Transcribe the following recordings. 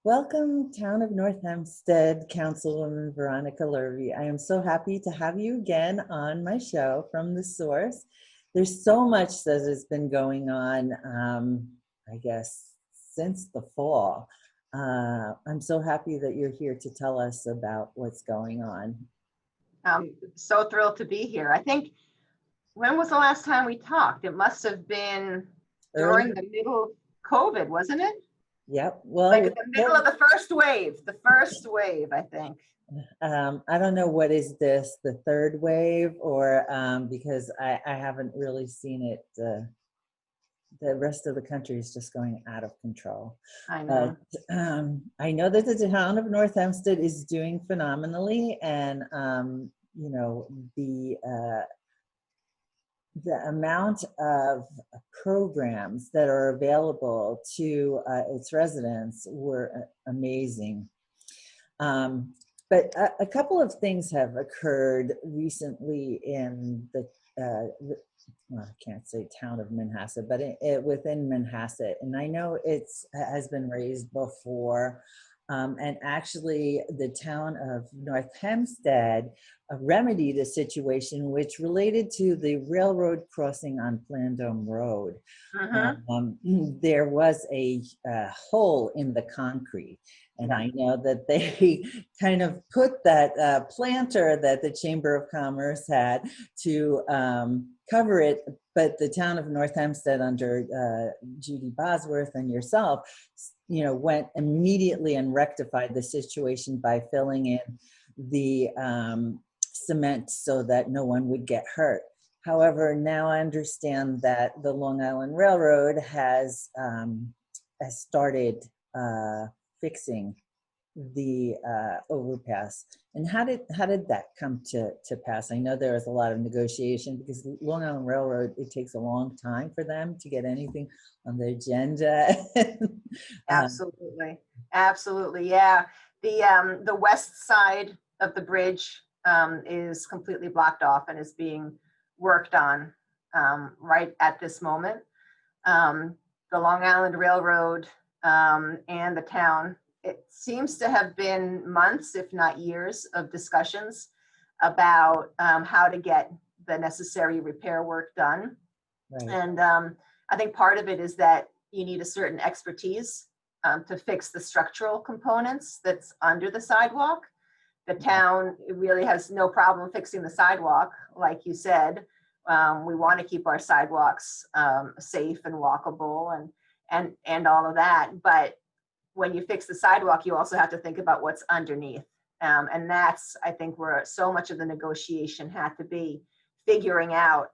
Welcome, Town of North Hempstead, Councilwoman Veronica Lurvey. I am so happy to have you again on my show from the source. There's so much that has been going on, I guess, since the fall. I'm so happy that you're here to tell us about what's going on. I'm so thrilled to be here. I think, when was the last time we talked? It must have been during the middle of COVID, wasn't it? Yep. Well, like the middle of the first wave, I think. I don't know what is this, the third wave, or because I haven't really seen it. The rest of the country is just going out of control. I know. I know that the town of North Hempstead is doing phenomenally, and you know, the amount of programs that are available to its residents were amazing. But a couple of things have occurred recently in the well, I can't say town of Manhasset, but within Manhasset. And I know has been raised before. And actually the town of North Hempstead remedied a situation which related to the railroad crossing on Plandome Road. There was a hole in the concrete. And I know that they kind of put that planter that the Chamber of Commerce had to cover it, but the town of North Hempstead under Judy Bosworth and yourself, you know, went immediately and rectified the situation by filling in the cement so that no one would get hurt. However, now I understand that the Long Island Railroad has started fixing the overpass. And how did that come to pass? I know there was a lot of negotiation because Long Island Railroad, it takes a long time for them to get anything on the agenda. Absolutely, yeah. The west side of the bridge is completely blocked off and is being worked on right at this moment. The Long Island Railroad and the town, it seems to have been months, if not years, of discussions about how to get the necessary repair work done. Right. And I think part of it is that you need a certain expertise to fix the structural components that's under the sidewalk. The town really has no problem fixing the sidewalk, like you said. We want to keep our sidewalks safe and walkable and all of that, but when you fix the sidewalk, you also have to think about what's underneath. And that's, I think, where so much of the negotiation had to be, figuring out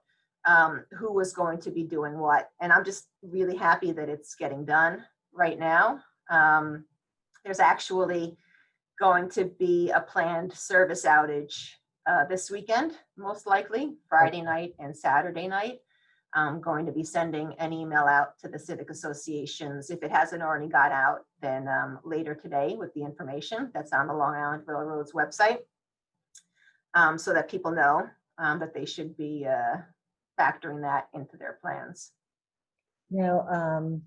who was going to be doing what. And I'm just really happy that it's getting done right now. There's actually going to be a planned service outage this weekend, most likely, Friday night and Saturday night. I'm going to be sending an email out to the civic associations. If it hasn't already got out, then later today with the information that's on the Long Island Railroad's website, so that people know that they should be factoring that into their plans. Now,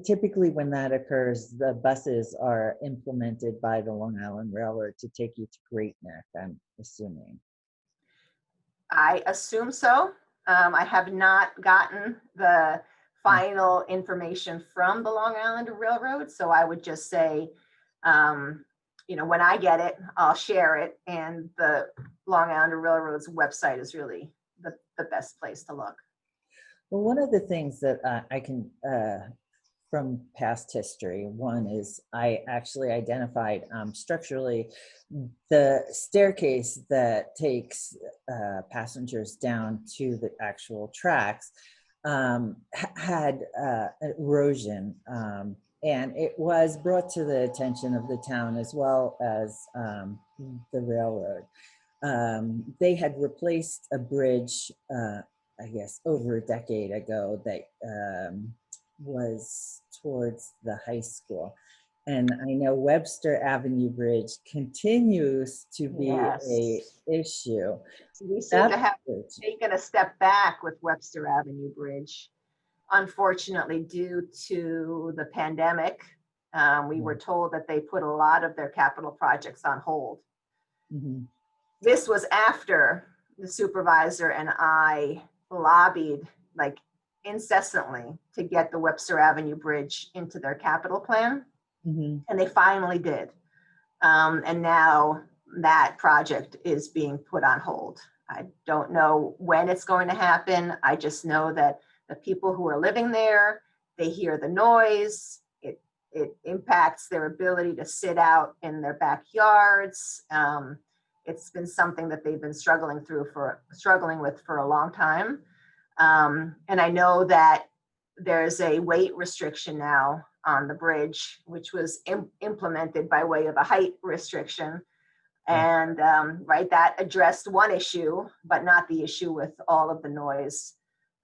typically when that occurs, the buses are implemented by the Long Island Railroad to take you to Great Neck, I'm assuming. I assume so. I have not gotten the final information from the Long Island Railroad, so I would just say, you know, when I get it, I'll share it, and the Long Island Railroad's website is really the best place to look. Well, one of the things that I can, from past history, one is I actually identified structurally the staircase that takes passengers down to the actual tracks had erosion, and it was brought to the attention of the town as well as the railroad. They had replaced a bridge, I guess, over a decade ago that was towards the high school. And I know Webster Avenue Bridge continues to be a issue. We seem to have taken a step back with Webster Avenue Bridge, unfortunately, due to the pandemic. We were told that they put a lot of their capital projects on hold. Mhm. This was after the supervisor and I lobbied like incessantly to get the Webster Avenue Bridge into their capital plan, Mhm. and they finally did. And now that project is being put on hold. I don't know when it's going to happen. I just know that the people who are living there, they hear the noise. It impacts their ability to sit out in their backyards. It's been something that they've been struggling with for a long time. And I know that there's a weight restriction now on the bridge, which was implemented by way of a height restriction. And right, that addressed one issue, but not the issue with all of the noise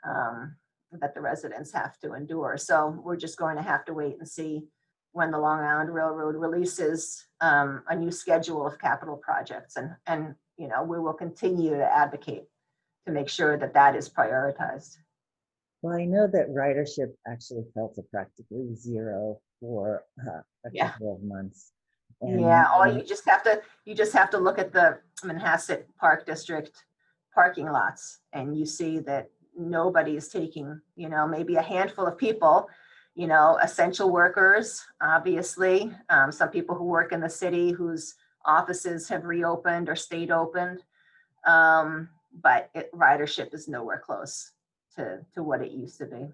that the residents have to endure. So we're just going to have to wait and see when the Long Island Railroad releases a new schedule of capital projects. And you know, we will continue to advocate to make sure that that is prioritized. Well, I know that ridership actually fell to practically zero for a Yeah. couple of months. Yeah, you just have to look at the Manhasset Park District parking lots, and you see that nobody's taking, you know, maybe a handful of people, you know, essential workers, obviously, some people who work in the city whose offices have reopened or stayed opened, but ridership is nowhere close to what it used to be.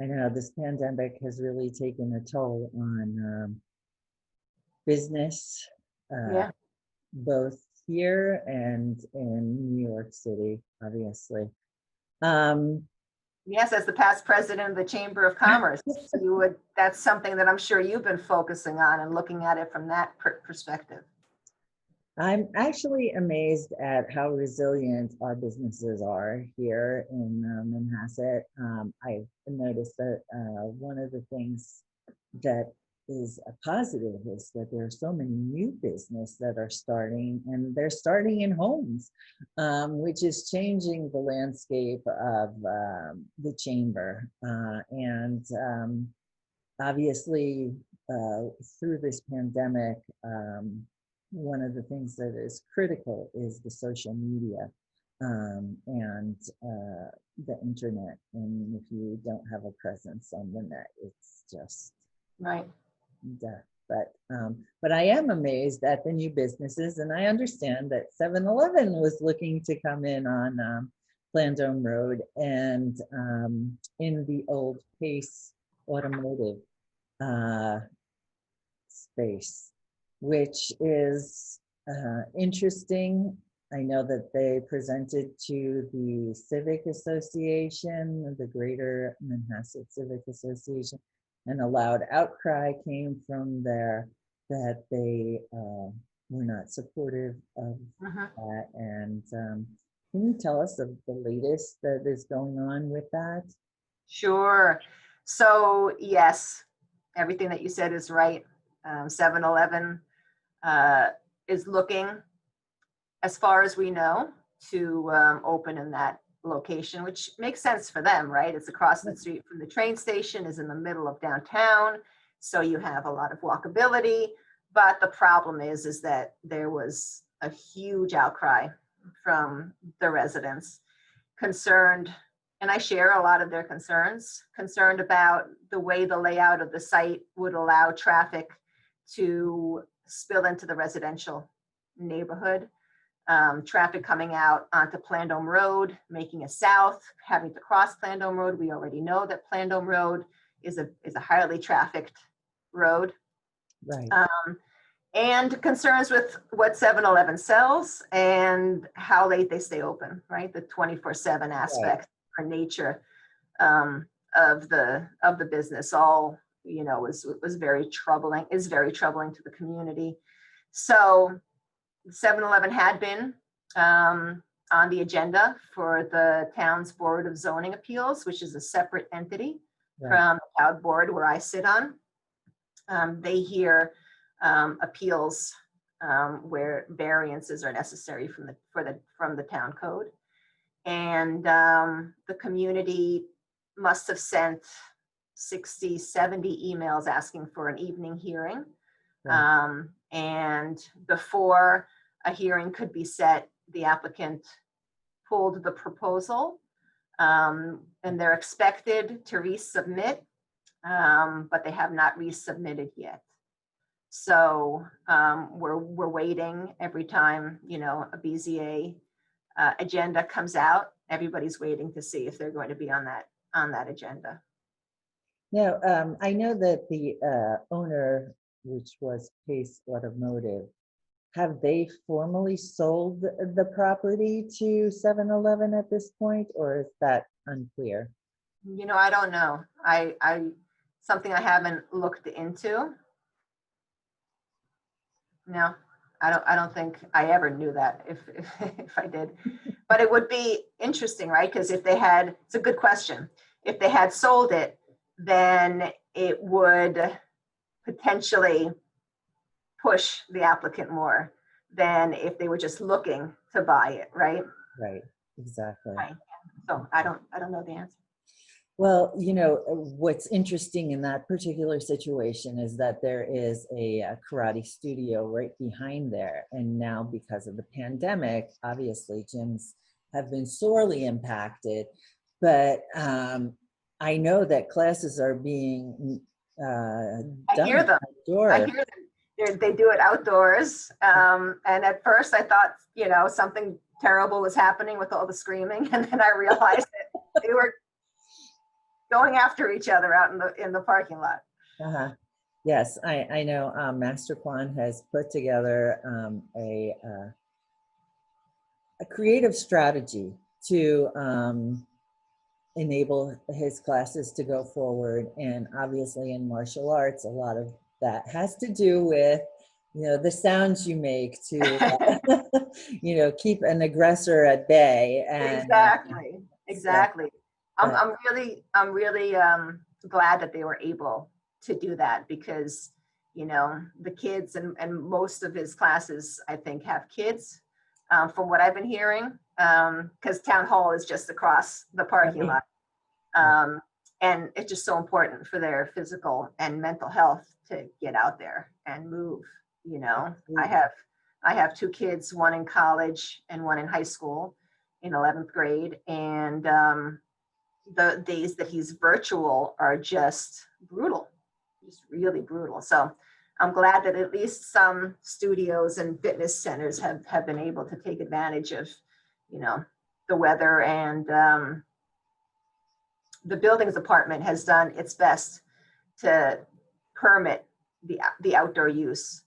I know this pandemic has really taken a toll on business, Yeah. both here and in New York City, obviously. Um, Yes, as the past president of the Chamber of Commerce, that's something that I'm sure you've been focusing on and looking at it from that perspective. I'm actually amazed at how resilient our businesses are here in Manhasset. I've noticed that one of the things that is a positive is that there are so many new business that are starting, and they're starting in homes, which is changing the landscape of the chamber. And obviously, through this pandemic, one of the things that is critical is the social media and the internet. And if you don't have a presence on the net, it's just right. Death. But I am amazed at the new businesses, and I understand that 7-Eleven was looking to come in on Plandome Road and in the old Pace Automotive space, which is interesting. I know that they presented to the Civic Association, the Greater Manhasset Civic Association, and a loud outcry came from there that they were not supportive of that. And can you tell us of the latest that is going on with that? Sure. So yes, everything that you said is right. 7-Eleven is looking, as far as we know, to open in that location, which makes sense for them, right? It's across the street from the train station, is in the middle of downtown, so you have a lot of walkability. But the problem is that there was a huge outcry from the residents concerned, and I share a lot of their concerned about the way the layout of the site would allow traffic to spill into the residential neighborhood. Traffic coming out onto Plandome Road, making it south, having to cross Plandome Road. We already know that Plandome Road is a highly trafficked road. Right. And concerns with what 7-Eleven sells and how late they stay open, right? The 24/7 aspect or nature of the business, all, you know, was very troubling, is very troubling to the community. So 7-Eleven had been on the agenda for the town's Board of Zoning Appeals, which is a separate entity from the town board where I sit on. They hear appeals where variances are necessary from the town code, and the community must have sent 60, 70 emails asking for an evening hearing. Right. And before a hearing could be set, the applicant pulled the proposal, and they're expected to resubmit, but they have not resubmitted yet. So we're waiting every time, you know, a BZA agenda comes out. Everybody's waiting to see if they're going to be on that agenda. Now, I know that the owner, which was Pace Automotive, have they formally sold the property to 7-Eleven at this point, or is that unclear? You know, I don't know. Something I haven't looked into. No, I don't think I ever knew that if I did. But it would be interesting, right? Because if they had, it's a good question. If they had sold it, then it would potentially push the applicant more than if they were just looking to buy it, right? Right, exactly. Right. So I don't know the answer. Well, you know, what's interesting in that particular situation is that there is a karate studio right behind there. And now because of the pandemic, obviously gyms have been sorely impacted. But I know that classes are being done I hear them. outdoors. I hear them. They do it outdoors. And at first I thought, you know, something terrible was happening with all the screaming. And then I realized that they were going after each other out in the parking lot. Uh-huh. Yes, I know Master Kwan has put together a creative strategy to enable his classes to go forward. And obviously in martial arts, a lot of that has to do with, you know, the sounds you make to, you know, keep an aggressor at bay. And, Exactly. I'm really glad that they were able to do that, because, you know, the kids and most of his classes, I think, have kids, from what I've been hearing, because town hall is just across the parking lot. And it's just so important for their physical and mental health to get out there and move. You know, I have two kids, one in college and one in high school in 11th grade. And the days that he's virtual are just brutal, just really brutal. So I'm glad that at least some studios and fitness centers have been able to take advantage of, you know, the weather. And the buildings department has done its best to permit the outdoor use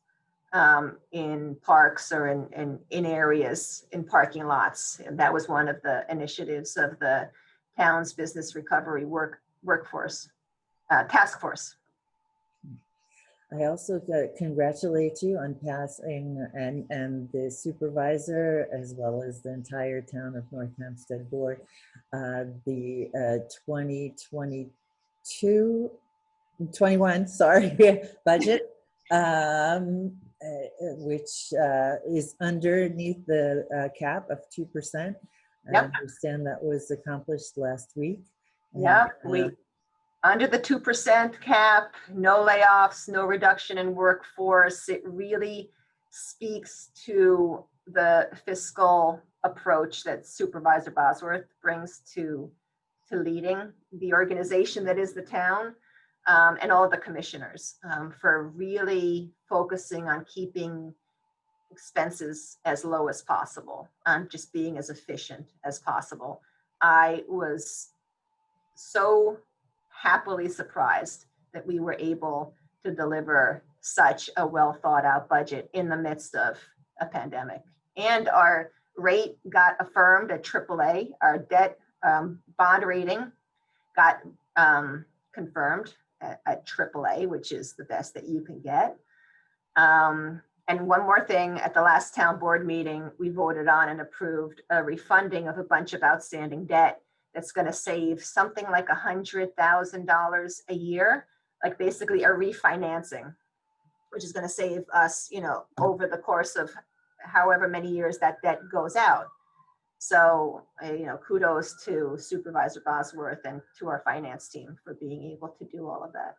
in parks or in areas, in parking lots. And that was one of the initiatives of the town's business recovery workforce task force. I also congratulate you on passing, and the supervisor, as well as the entire town of North Hempstead board, the 2021 budget, which is underneath the cap of 2%. Yep. I understand that was accomplished last week. Yeah, we under the 2% cap, no layoffs, no reduction in workforce. It really speaks to the fiscal approach that Supervisor Bosworth brings to leading the organization that is the town, and all of the commissioners, for really focusing on keeping expenses as low as possible, just being as efficient as possible. I was so happily surprised that we were able to deliver such a well thought out budget in the midst of a pandemic. And our rate got affirmed at AAA. Our debt bond rating got confirmed at AAA, which is the best that you can get. And one more thing, at the last town board meeting, we voted on and approved a refunding of a bunch of outstanding debt that's going to save something like $100,000 a year, like basically a refinancing, which is going to save us, you know, over the course of however many years that debt goes out. So, kudos to Supervisor Bosworth and to our finance team for being able to do all of that.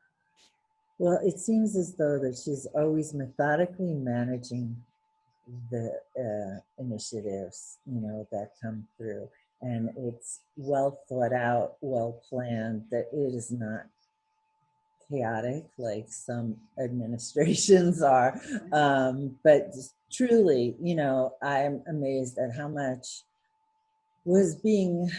Well, it seems as though that she's always methodically managing the initiatives, that come through. And it's well thought out, well planned, that it is not chaotic like some administrations are. But truly, I'm amazed at how much was being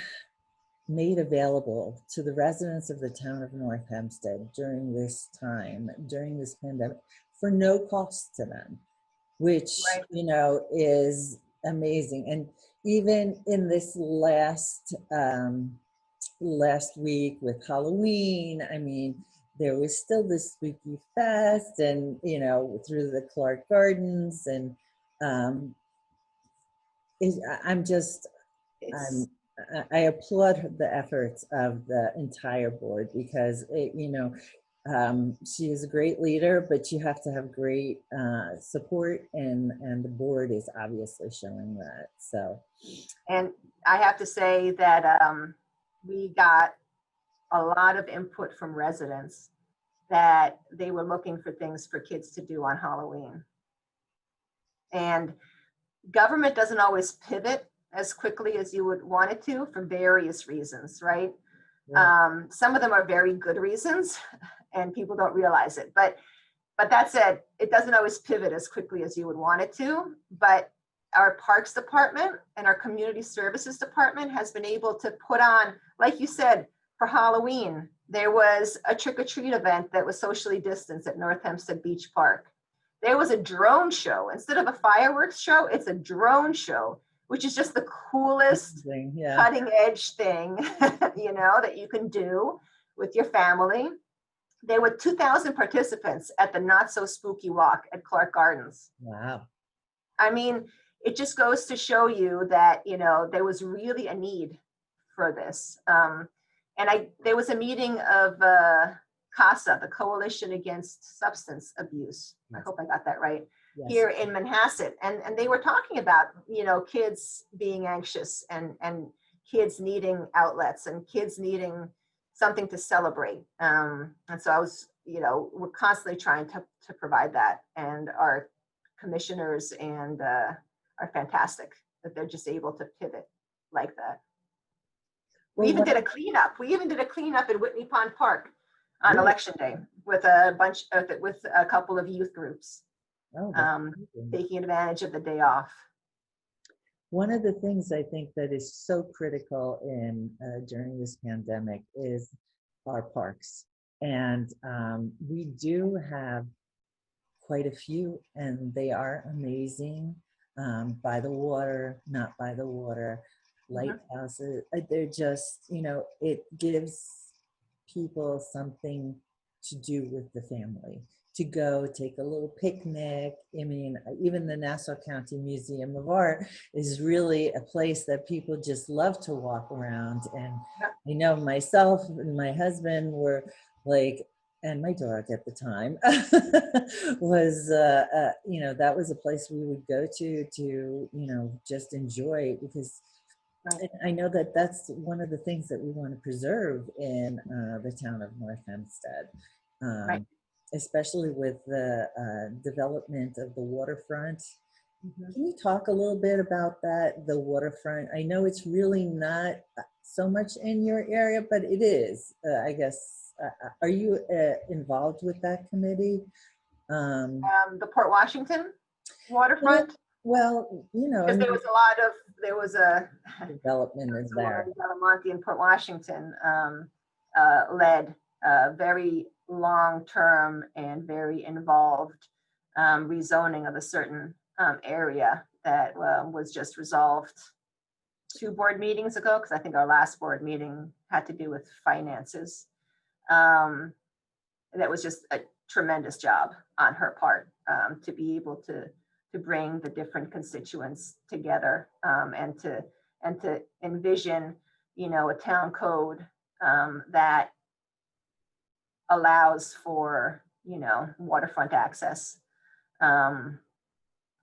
made available to the residents of the town of North Hempstead during this time, during this pandemic, for no cost to them, which, Right. is amazing. And even in this last week with Halloween, I mean, there was still this spooky fest, and through the Clark Gardens, and I'm just It's, I applaud the efforts of the entire board, because she is a great leader, but you have to have great support, and the board is obviously showing that. So, and I have to say that we got a lot of input from residents that they were looking for things for kids to do on Halloween. And government doesn't always pivot as quickly as you would want it to for various reasons, right? yeah. Some of them are very good reasons and people don't realize it. But that said, it doesn't always pivot as quickly as you would want it to. But our Parks Department and our Community Services Department has been able to put on, like you said, for Halloween, there was a trick-or-treat event that was socially distanced at North Hempstead Beach Park. There was a drone show. Instead of a fireworks show, it's a drone show, which is just the coolest Yeah. cutting edge thing, that you can do with your family. There were 2,000 participants at the Not So Spooky Walk at Clark Gardens. Wow. I mean, it just goes to show you that, there was really a need for this. There was a meeting of CASA, the Coalition Against Substance Abuse. I hope I got that right. Yes. Here in Manhasset. And they were talking about, kids being anxious and kids needing outlets and kids needing something to celebrate. And so I was, we're constantly trying to provide that. And our commissioners and are fantastic that they're just able to pivot like that. We even did a cleanup. We even did a cleanup in Whitney Pond Park on election day with a couple of youth groups, taking advantage of the day off. One of the things I think that is so critical during this pandemic is our parks. And we do have quite a few, and they are amazing. By the water, not by the water, lighthouses. They're just, it gives people something to do with the family, to go take a little picnic. I mean, even the Nassau County Museum of Art is really a place that people just love to walk around. And I know myself and my husband were like, and my dog at the time was, that was a place we would go to, just enjoy, because I know that that's one of the things that we want to preserve in the town of North Hempstead, especially with the development of the waterfront. Can you talk a little bit about that, the waterfront? I know it's really not so much in your area, but it is, I guess. Are you involved with that committee? The Port Washington waterfront? Well, because there was a development is there. Monty in Port Washington led a very long-term and very involved rezoning of a certain area that was just resolved 2 board meetings ago, because I think our last board meeting had to do with finances. That was just a tremendous job on her part to be able to bring the different constituents together and to envision, a town code that allows for, waterfront access.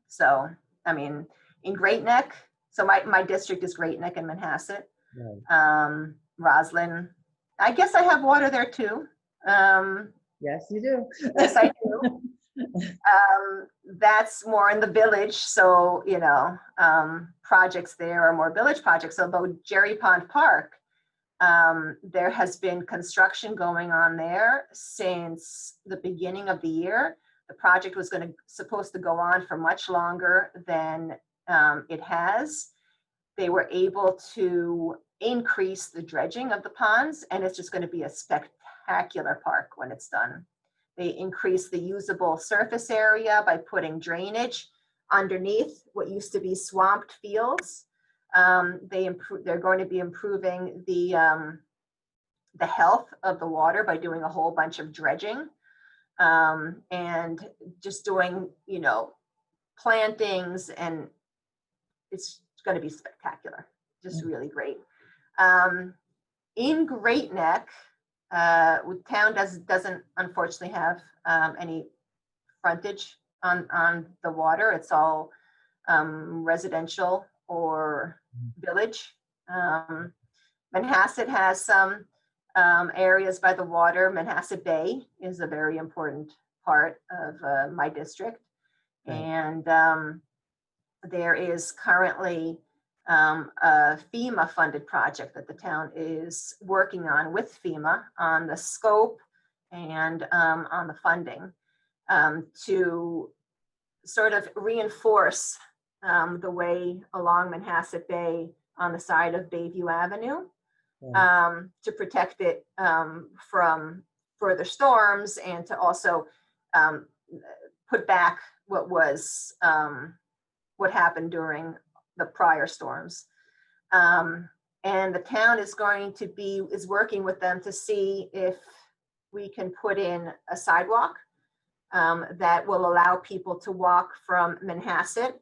So, I mean, in Great Neck, So my district is Great Neck and Manhasset. Right. Roslyn. I guess I have water there too. Yes, you do. Yes, I do. That's more in the village. So, projects there are more village projects. Although Jerry Pond Park, there has been construction going on there since the beginning of the year. The project was supposed to go on for much longer than it has. They were able to increase the dredging of the ponds, and it's just going to be a spectacular park when it's done. They increased the usable surface area by putting drainage underneath what used to be swamped fields. They're going to be improving the health of the water by doing a whole bunch of dredging, and just doing, plantings, and it's going to be spectacular. Just really great. In Great Neck, town doesn't unfortunately have any frontage on the water. It's all residential or village. Manhasset has some areas by the water. Manhasset Bay is a very important part of my district. Right. And there is currently a FEMA funded project that the town is working on with FEMA on the scope and on the funding to sort of reinforce the way along Manhasset Bay on the side of Bayview Avenue, to protect it from further storms, and to also put back what happened during the prior storms. And the town is working with them to see if we can put in a sidewalk that will allow people to walk from Manhasset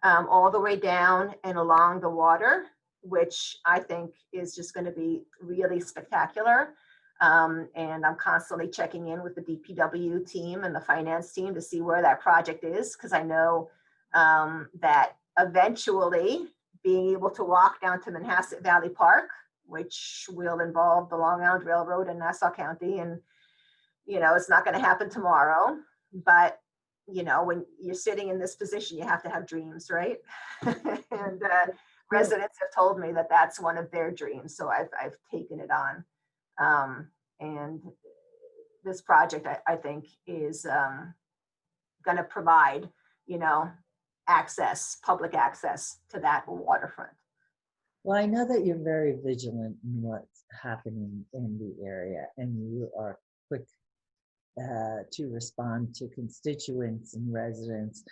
all the way down and along the water, which I think is just going to be really spectacular. And I'm constantly checking in with the DPW team and the finance team to see where that project is, because I know that eventually being able to walk down to Manhasset Valley Park, which will involve the Long Island Railroad in Nassau County, and it's not going to happen tomorrow, but when you're sitting in this position, you have to have dreams, right? And residents have told me that that's one of their dreams, so I've taken it on. And this project, I think, is going to provide, public access to that waterfront. Well, I know that you're very vigilant in what's happening in the area, and you are quick to respond to constituents and residents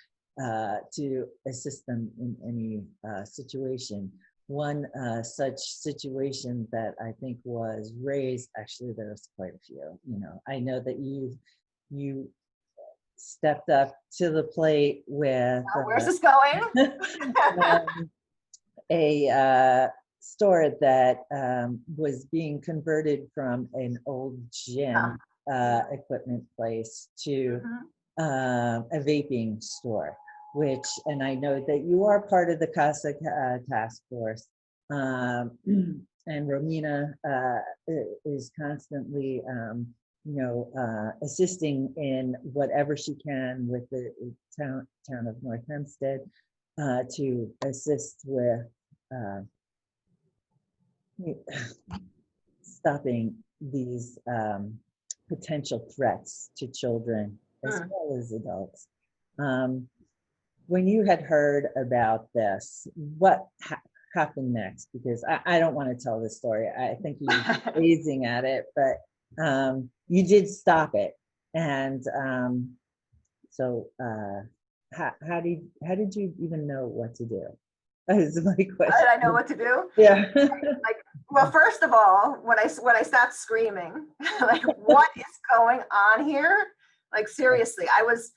to assist them in any situation. One such situation that I think was raised, actually there's quite a few, I know that you stepped up to the plate with where's this going? A store that was being converted from an old gym equipment place to a vaping store, and I know that you are part of the CASA task force, and Romina is constantly assisting in whatever she can with the town of North Hempstead to assist with stopping these potential threats to children as well as adults. When you had heard about this, what happened next? Because I don't want to tell this story. I think you're gazing at it, but you did stop it. And so how did you even know what to do? That is my question. How did I know what to do? Yeah. Well, first of all, when I stopped screaming, what is going on here? Seriously, I was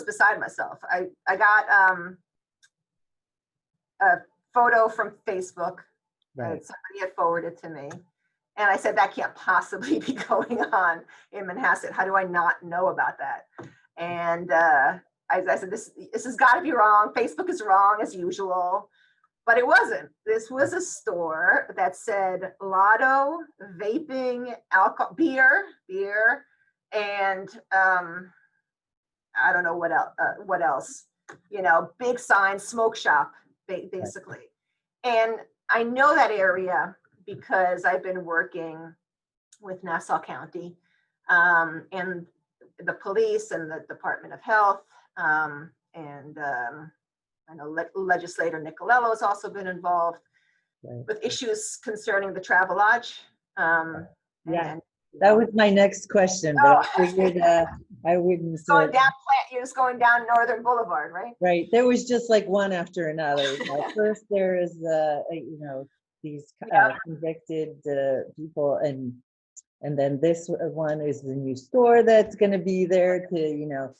beside myself. I got a photo from Facebook that somebody had forwarded to me, and I said, that can't possibly be going on in Manhasset. How do I not know about that? And I said, this has got to be wrong. Facebook is wrong as usual. but it wasn't. This was a store that said lotto, vaping, alcohol, beer, and I don't know what else. What else? You know, big sign, smoke shop, basically. And I know that area because I've been working with Nassau County and the police and the Department of Health. And I know legislator Nicolello has also been involved with issues concerning the travel lodge. Yeah, that was my next question, but I figured I wouldn't. You're just going down Northern Boulevard, right? Right. There was just like one after another. First, there is these convicted people, and then this one is the new store that's going to be there to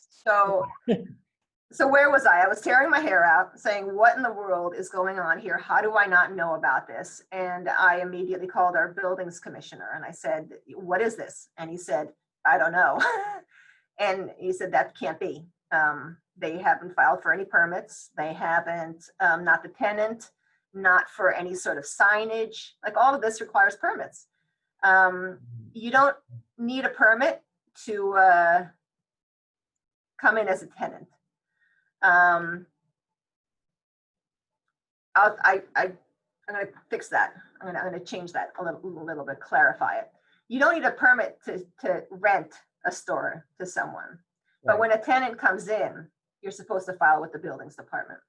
So where was I? I was tearing my hair out, saying, "What in the world is going on here? How do I not know about this?" And I immediately called our buildings commissioner and I said, "What is this?" And he said, "I don't know." And he said, "That can't be. They haven't filed for any permits. They haven't, not the tenant, not for any sort of signage. Like all of this requires permits. You don't need a permit to come in as a tenant." I'm going to fix that. I'm going to change that a little bit, clarify it. You don't need a permit to rent a store to someone. But when a tenant comes in, you're supposed to file with the buildings department.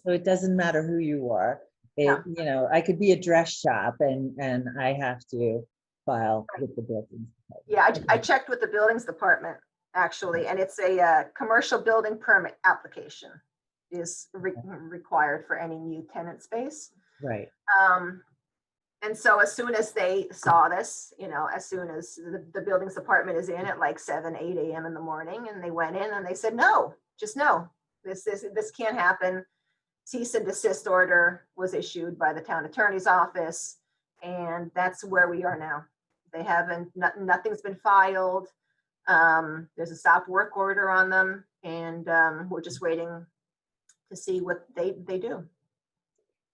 So it doesn't matter who you are. I could be a dress shop and I have to file with the buildings department. Yeah, I checked with the buildings department actually, and it's a commercial building permit application is required for any new tenant space. Right. And so as soon as they saw this, as soon as the buildings department is in at like 7, 8 a.m. in the morning, and they went in and they said, no, this can't happen. Cease and desist order was issued by the town attorney's office. And that's where we are now. They haven't, nothing's been filed. There's a stop work order on them, and we're just waiting to see what they do.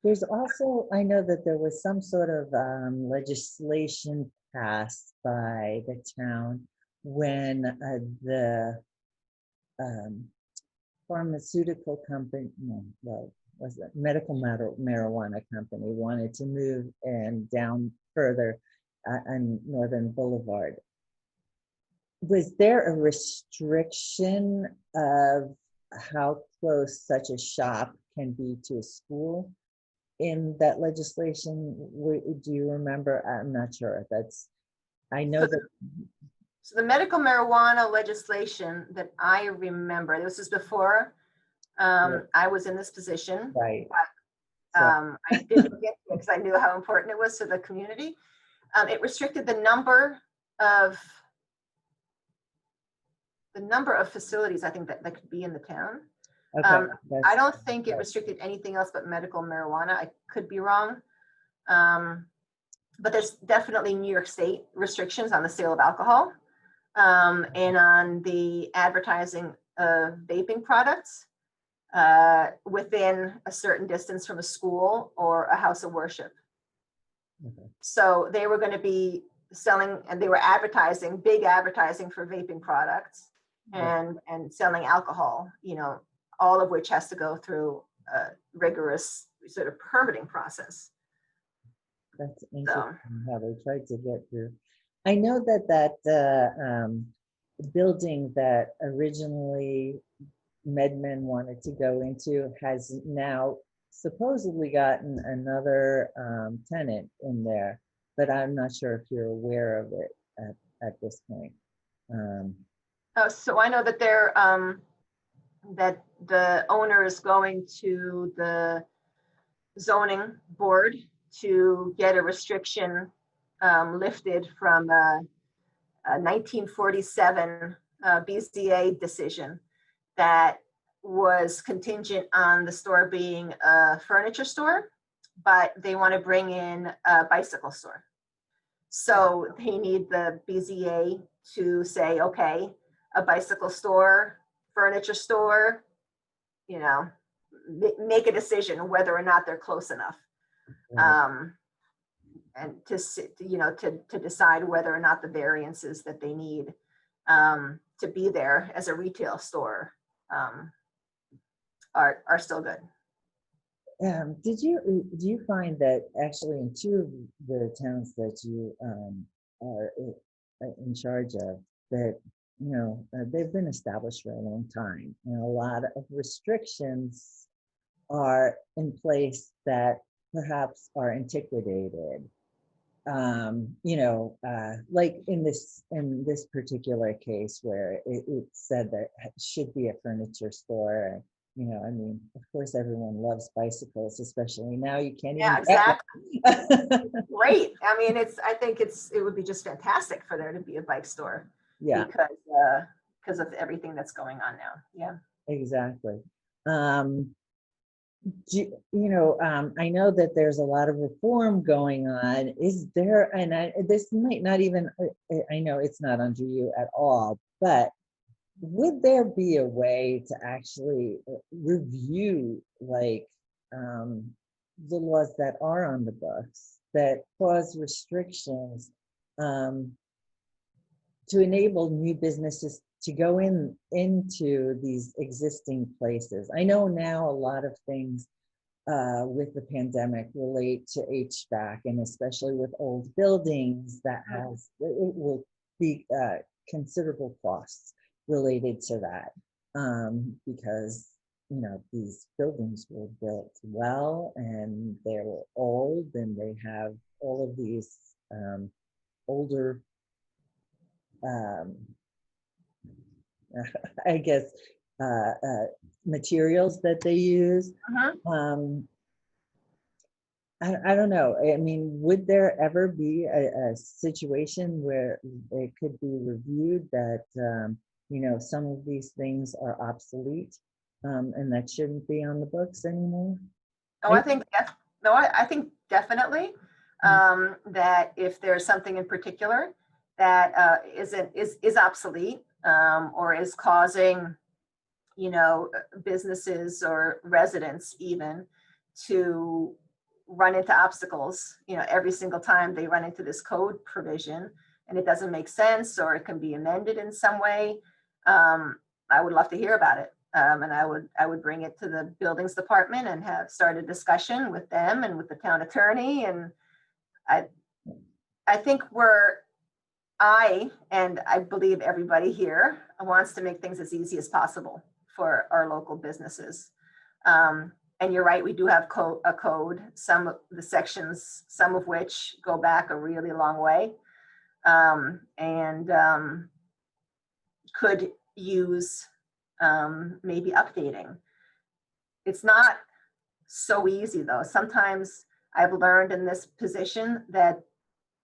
There's also, I know that there was some sort of legislation passed by the town when the pharmaceutical company, was it medical marijuana company wanted to move and down further on Northern Boulevard. Was there a restriction of how close such a shop can be to a school in that legislation? Do you remember? I'm not sure. I know that. So the medical marijuana legislation that I remember, this is before I was in this position. Right. But, I didn't get it because I knew how important it was to the community. It restricted the number of facilities, I think, that could be in the town. Okay, I don't think it restricted anything else but medical marijuana. I could be wrong. But there's definitely New York State restrictions on the sale of alcohol and on the advertising of vaping products within a certain distance from a school or a house of worship. Okay. So they were going to be selling, and they were advertising, big advertising for vaping products and selling alcohol, all of which has to go through a rigorous sort of permitting process. That's interesting how they tried to get through. I know that building that originally MedMen wanted to go into has now supposedly gotten another tenant in there, but I'm not sure if you're aware of it at this point. So I know that that the owner is going to the zoning board to get a restriction lifted from a 1947 BZA decision that was contingent on the store being a furniture store, but they want to bring in a bicycle store. So they need the BZA to say, okay, a bicycle store, furniture store, make a decision whether or not they're close enough. And to decide whether or not the variances that they need to be there as a retail store are still good. Do you find that actually in two of the towns that you are in charge of, that they've been established for a long time, and a lot of restrictions are in place that perhaps are antiquated? Like in this particular case where it said that it should be a furniture store. I mean, of course, everyone loves bicycles, especially now. You can't even exactly. Great. I mean, I think it would be just fantastic for there to be a bike store. Yeah. Because of everything that's going on now. Yeah. Exactly. I know that there's a lot of reform going on. Is there, this might not even, I know it's not under you at all, but would there be a way to actually review the laws that are on the books that cause restrictions to enable new businesses to go into these existing places? I know now a lot of things with the pandemic relate to HVAC, and especially with old buildings, it will be considerable costs related to that, because these buildings were built well, and they're old, and they have all of these older I guess materials that they use. I don't know. I mean, would there ever be a situation where it could be reviewed that some of these things are obsolete, and that shouldn't be on the books anymore? I think definitely that if there's something in particular that is obsolete, or is causing businesses or residents even to run into obstacles every single time they run into this code provision, and it doesn't make sense, or it can be amended in some way, I would love to hear about it. And I would bring it to the buildings department and have started a discussion with them and with the town attorney. And I think and I believe everybody here wants to make things as easy as possible for our local businesses. And you're right, we do have a code, some of the sections, some of which go back a really long way, and could use maybe updating. It's not so easy though. Sometimes I've learned in this position that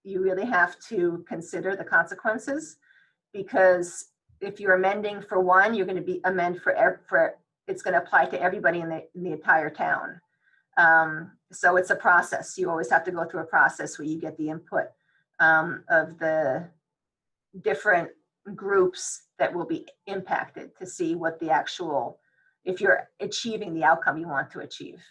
you really have to consider the consequences, because if you're amending for one, you're going to amend for it's going to apply to everybody in the entire town. So it's a process. You always have to go through a process where you get the input of the different groups that will be impacted to see what if you're achieving the outcome you want to achieve.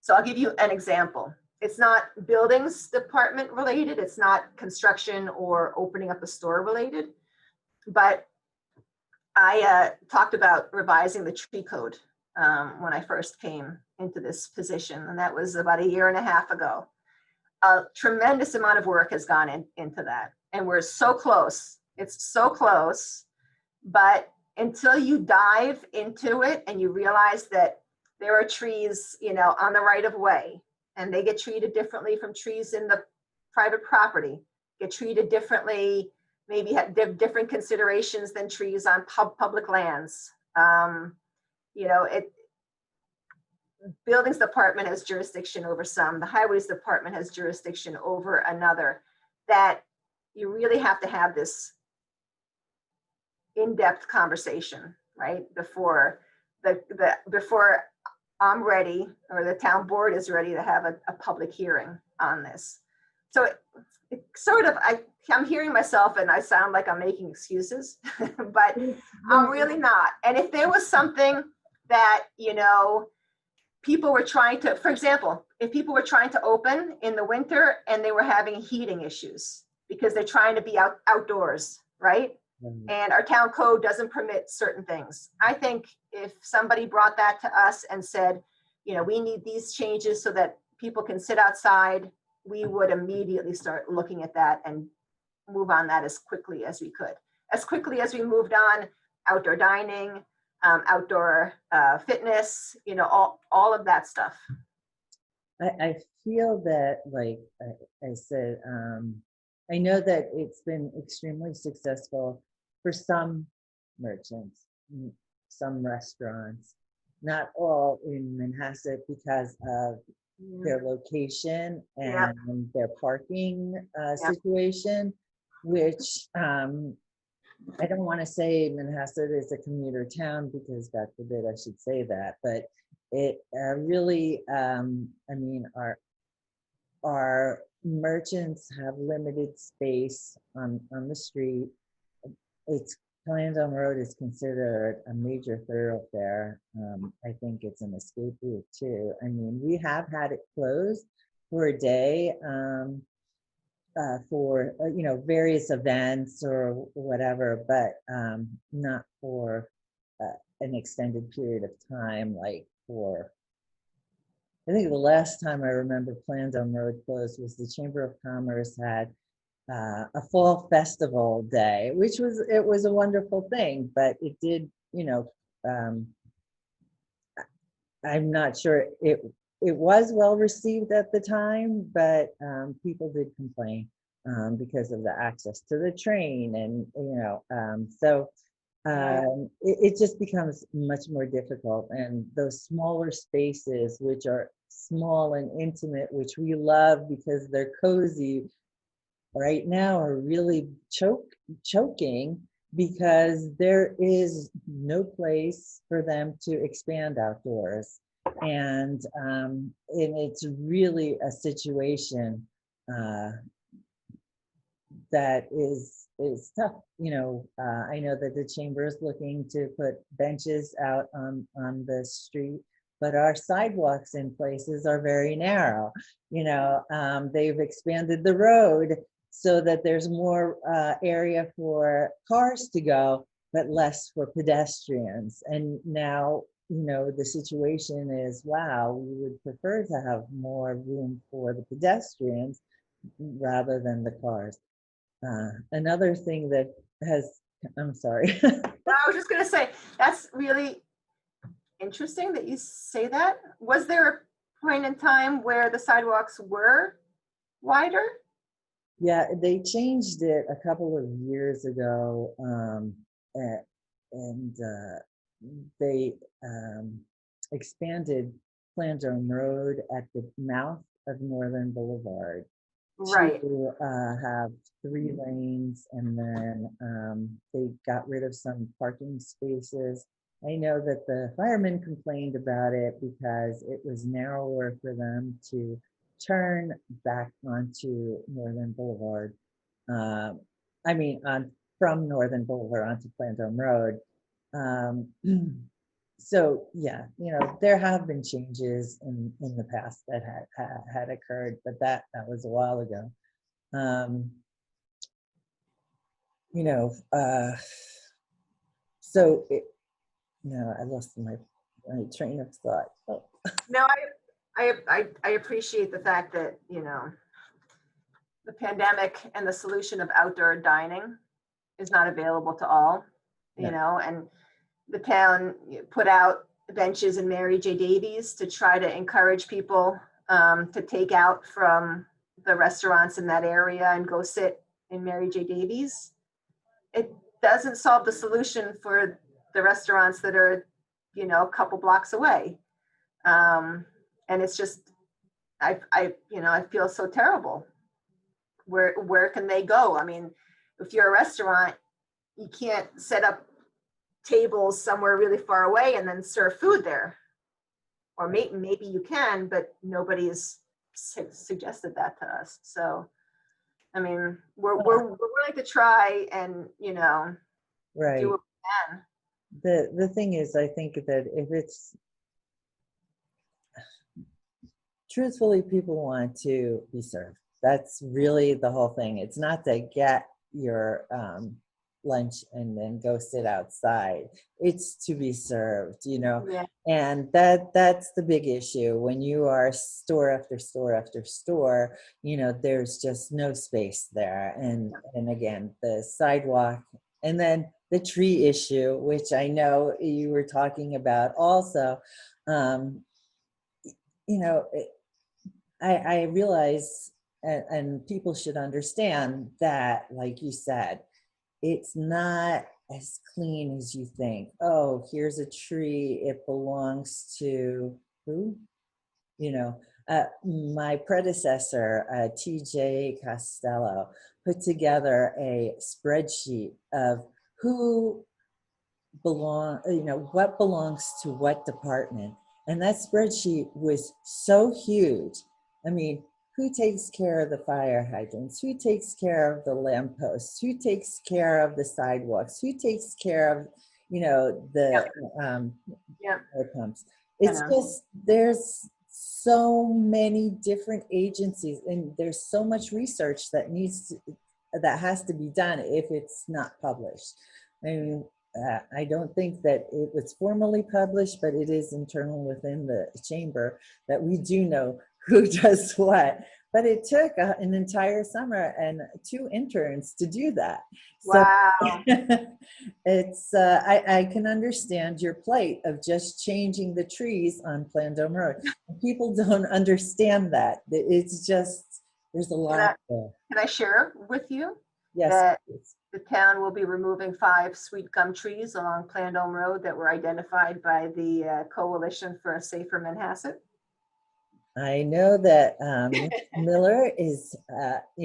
So I'll give you an example. It's not buildings department related. It's not construction or opening up a store related, but I talked about revising the tree code when I first came into this position, and that was about 1.5 years ago. A tremendous amount of work has gone into that, and we're so close. It's so close, but until you dive into it and you realize that there are trees, on the right of way, and they get treated differently from trees in the private property, get treated differently, maybe have different considerations than trees on public lands. Buildings department has jurisdiction over some, the highways department has jurisdiction over another, that you really have to have this in-depth conversation, right? Before I'm ready, or the town board is ready to have a public hearing on this. So it sort of, I'm hearing myself and I sound like I'm making excuses, but I'm really not. And if there was something that, people were trying to, for example, if people were trying to open in the winter and they were having heating issues because they're trying to be outdoors, right? Right. And our town code doesn't permit certain things. I think if somebody brought that to us and said, you know, we need these changes so that people can sit outside, we would immediately start looking at that and move on that as quickly as we could. As quickly as we moved on outdoor dining, outdoor fitness, you know, all of that stuff. I feel that, like I said, I know that it's been extremely successful for some merchants, some restaurants, not all in Manhasset because of their location and their parking situation, which I don't want to say Manhasset is a commuter town because God forbid I should say that, but it really, I mean, our merchants have limited space on the street. It's Clarendon Road is considered a major thoroughfare. I think it's an escape route too. I mean, we have had it closed for a day for you know, various events or whatever, but not for an extended period of time. Like for, I think the last time I remember Clarendon Road closed was the Chamber of Commerce had a fall festival day, which was a wonderful thing, but it did, you know, I'm not sure it was well received at the time, but people did complain because of the access to the train, and you know, so it just becomes much more difficult. And those smaller spaces, which are small and intimate, which we love because they're cozy, right now are really choking because there is no place for them to expand outdoors. And it's really a situation that is tough. You know, I know that the chamber is looking to put benches out on the street, but our sidewalks in places are very narrow. You know, they've expanded the road so that there's more area for cars to go, but less for pedestrians. And now, you know, the situation is, wow, we would prefer to have more room for the pedestrians rather than the cars. Another thing that has, I'm sorry. I was just going to say, that's really interesting that you say that. Was there a point in time where the sidewalks were wider? Yeah, they changed it a couple of years ago, and they expanded Clarendon Road at the mouth of Northern Boulevard Right. to have 3 lanes, and then they got rid of some parking spaces. I know that the firemen complained about it because it was narrower for them to turn back onto Northern Boulevard. I mean, from Northern Boulevard onto Clarendon Road. So yeah, you know, there have been changes in the past that had occurred, but that was a while ago. You know, so it, no, I lost my train of thought. Oh. No, I appreciate the fact that, you know, the pandemic and the solution of outdoor dining is not available to all, you know, and the town put out benches in Mary J. Davies to try to encourage people to take out from the restaurants in that area and go sit in Mary J. Davies. It doesn't solve the solution for the restaurants that are, you know, a couple blocks away. And it's just, you know, I feel so terrible. Where can they go? I mean, if you're a restaurant, you can't set up tables somewhere really far away and then serve food there. Or maybe you can, but nobody has suggested that to us. So, I mean, we're willing to try and, you know, right. Do what we can. The thing is, I think that if it's, truthfully, people want to be served. That's really the whole thing. It's not to get your lunch and then go sit outside. It's to be served, you know. Yeah. And that's the big issue when you are store after store after store, you know, there's just no space there. And again, the sidewalk, and then the tree issue, which I know you were talking about also. You know, I realize, and people should understand that, like you said, it's not as clean as you think. Oh, here's a tree. It belongs to who? You know, my predecessor, TJ Costello, put together a spreadsheet of who what belongs to what department. And that spreadsheet was so huge. I mean, who takes care of the fire hydrants? Who takes care of the lampposts? Who takes care of the sidewalks? Who takes care of, the fire pumps? It's just, there's so many different agencies, and there's so much research that has to be done if it's not published. I mean, I don't think that it was formally published, but it is internal within the chamber that we do know who does what. But it took an entire summer and 2 interns to do that. Wow. So it's, I can understand your plight of just changing the trees on Plandome Road. People don't understand that. It's just, there's a lot there. Can I share with you? Yes. That the town will be removing 5 sweet gum trees along Plandome Road that were identified by the Coalition for a Safer Manhasset. I know that Miller is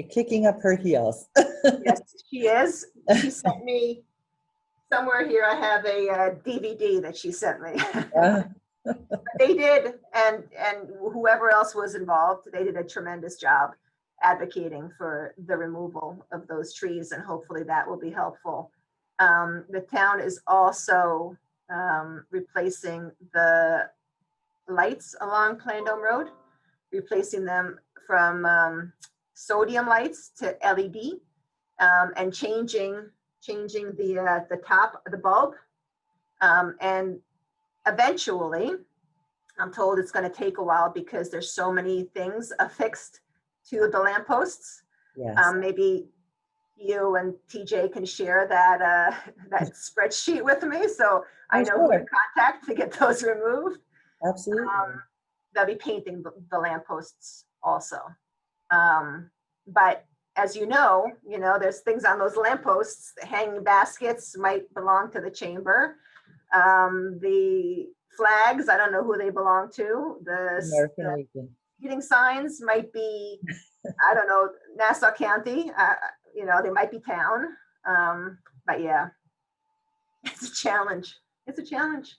kicking up her heels. Yes, she is. She sent me, somewhere here I have a DVD that she sent me. They did, and whoever else was involved, they did a tremendous job advocating for the removal of those trees, and hopefully that will be helpful. The town is also replacing the lights along Plandome Road, replacing them from sodium lights to LED, and changing the top of the bulb. And eventually, I'm told it's going to take a while because there's so many things affixed to the lampposts. Yes. Maybe you and TJ can share that that spreadsheet with me, so I know who to contact to get those removed. Absolutely. They'll be painting the lampposts also. But as you know, there's things on those lampposts. The hanging baskets might belong to the chamber. The flags, I don't know who they belong to. The heating signs might be, I don't know, Nassau County. They might be town. But yeah, it's a challenge. It's a challenge.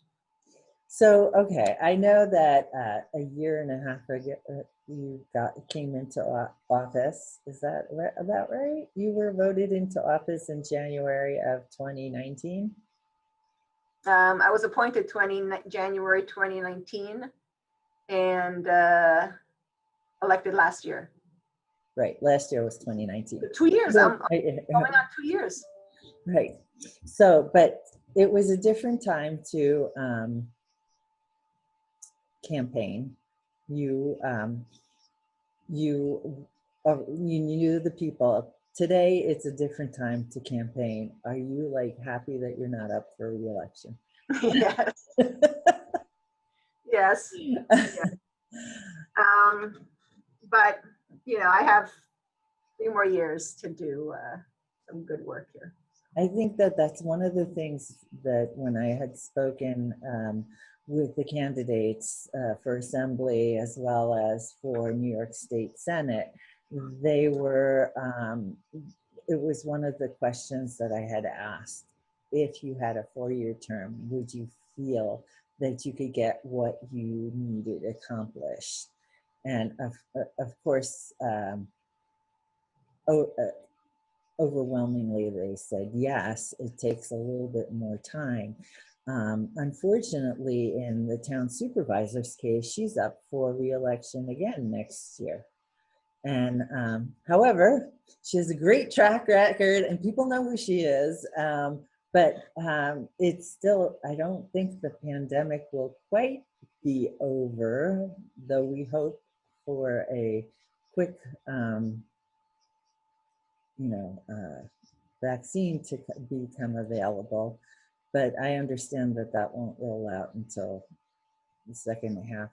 So, okay, I know that a year and a half ago you came into office. Is that about right? You were voted into office in January of 2019? I was appointed January 2019 and elected last year. Right, last year was 2019. 2 years, I'm going on 2 years. Right, so, but it was a different time to campaign. You knew the people. Today, it's a different time to campaign. Are you happy that you're not up for re-election? Yes. Yes. Yes. But I have 3 more years to do some good work here. I think that that's one of the things that when I had spoken with the candidates for Assembly as well as for New York State Senate, they were, it was one of the questions that I had asked. If you had a 4-year term, would you feel that you could get what you needed accomplished? And of course, overwhelmingly they said yes. It takes a little bit more time, Unfortunately, in the town supervisor's case, she's up for re-election again next year. And however, she has a great track record and people know who she is. But it's still, I don't think the pandemic will quite be over, though we hope for a quick, vaccine to become available. But I understand that that won't roll out until the second half,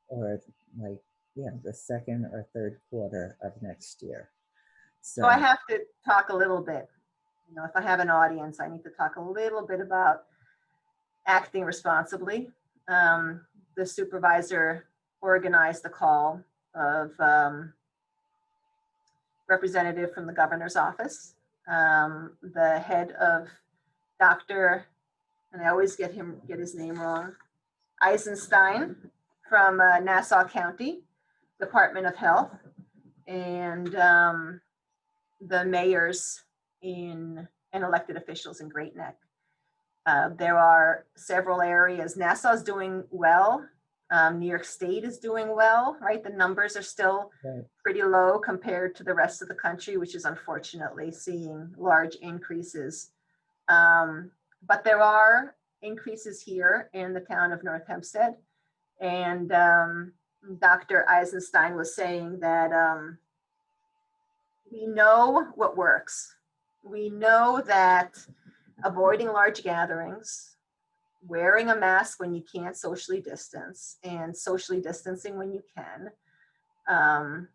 or like, yeah, the second or third quarter of next year. So I have to talk a little bit, if I have an audience, I need to talk a little bit about acting responsibly. The supervisor organized a call of representative from the governor's office, the head of Dr., and I always get his name wrong, Eisenstein from Nassau County Department of Health, and the mayors and elected officials in Great Neck. There are several areas. Nassau's doing well. New York State is doing well, right? The numbers are still pretty low compared to the rest of the country, which is unfortunately seeing large increases. But there are increases here in the town of North Hempstead. And Dr. Eisenstein was saying that we know what works. We know that avoiding large gatherings, wearing a mask when you can't socially distance, and socially distancing when you can,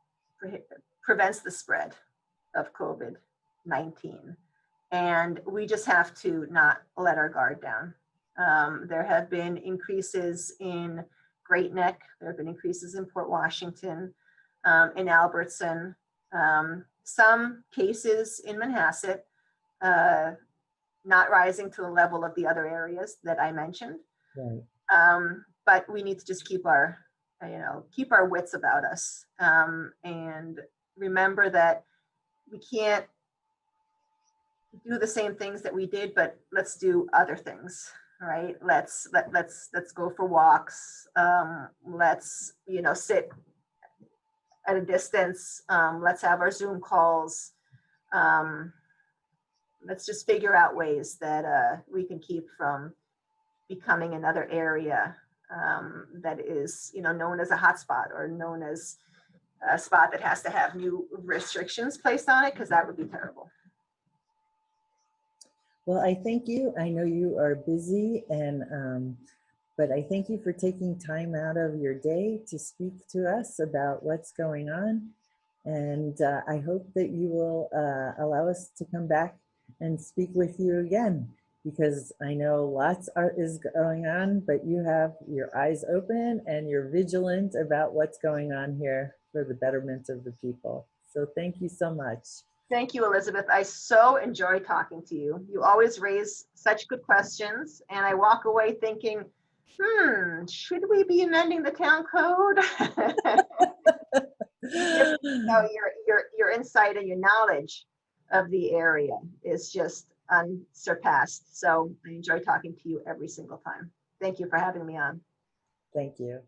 prevents the spread of COVID-19. And we just have to not let our guard down. There have been increases in Great Neck. There have been increases in Port Washington, in Albertson, some cases in Manhasset, not rising to the level of the other areas that I mentioned. Right. But we need to just keep our wits about us, and remember that we can't do the same things that we did, but let's do other things, right? Let's go for walks. Let's sit at a distance. Let's have our Zoom calls. Let's just figure out ways that we can keep from becoming another area that is, known as a hotspot, or known as a spot that has to have new restrictions placed on it, because that would be terrible. Well, I thank you. I know you are busy, and but I thank you for taking time out of your day to speak to us about what's going on. And I hope that you will allow us to come back and speak with you again, because I know lots is going on, but you have your eyes open and you're vigilant about what's going on here for the betterment of the people. So thank you so much. Thank you, Elizabeth. I so enjoy talking to you. You always raise such good questions, and I walk away thinking, should we be amending the town code? Your insight and your knowledge of the area is just unsurpassed. So I enjoy talking to you every single time. Thank you for having me on. Thank you.